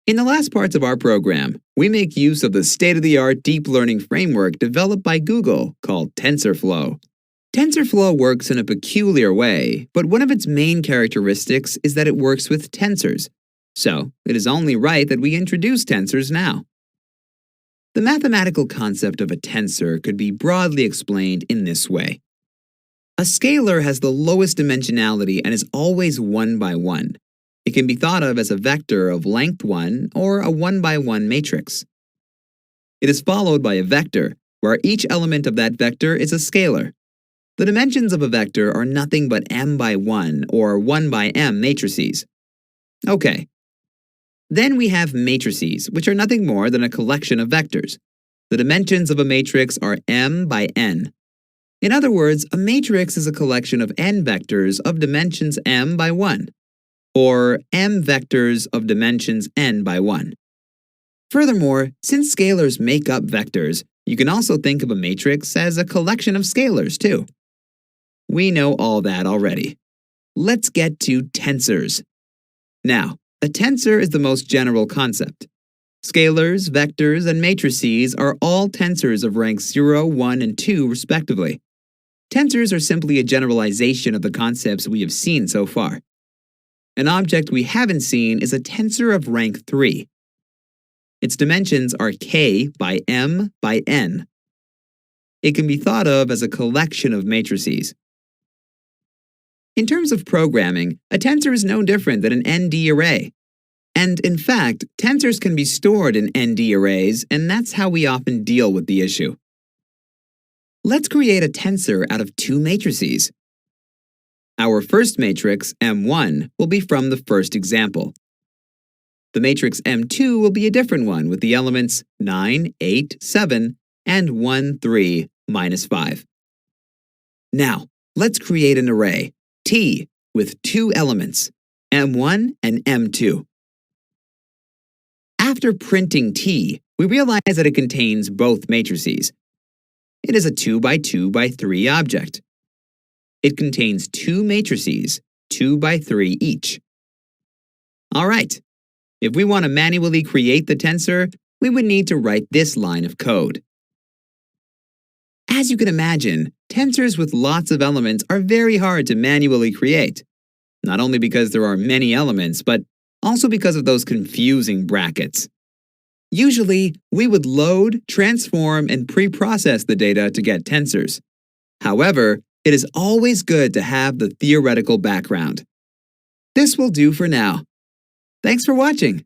In the last parts of our program, we make use of the state-of-the-art deep learning framework developed by Google called TensorFlow. TensorFlow works in a peculiar way, but one of its main characteristics is that it works with tensors. So, it is only right that we introduce tensors now. The mathematical concept of a tensor could be broadly explained in this way. A scalar has the lowest dimensionality and is always 1 by 1. It can be thought of as a vector of length 1 or a 1 by 1 matrix. It is followed by a vector, where each element of that vector is a scalar. The dimensions of a vector are nothing but m by 1 or 1 by m matrices. Okay. Then we have matrices, which are nothing more than a collection of vectors. The dimensions of a matrix are m by n. In other words, a matrix is a collection of n vectors of dimensions m by 1, or m vectors of dimensions n by 1. Furthermore, since scalars make up vectors, you can also think of a matrix as a collection of scalars, too. We know all that already. Let's get to tensors. Now, a tensor is the most general concept. Scalars, vectors, and matrices are all tensors of ranks 0, 1, and 2, respectively. Tensors are simply a generalization of the concepts we have seen so far. An object we haven't seen is a tensor of rank 3. Its dimensions are k by m by n. It can be thought of as a collection of matrices. In terms of programming, a tensor is no different than an ND array. And in fact, tensors can be stored in ND arrays, and that's how we often deal with the issue. Let's create a tensor out of two matrices. Our first matrix, M1, will be from the first example. The matrix M2 will be a different one with the elements 9, 8, 7, and 1, 3, minus 5. Now, let's create an array, T, with two elements, M1 and M2. After printing T, we realize that it contains both matrices. It is a 2 by 2 by 3 object. It contains two matrices, 2 by 3 each. All right. If we want to manually create the tensor, we would need to write this line of code. As you can imagine, tensors with lots of elements are very hard to manually create, not only because there are many elements, but also because of those confusing brackets. Usually, we would load, transform, and pre-process the data to get tensors. However, it is always good to have the theoretical background. This will do for now. Thanks for watching.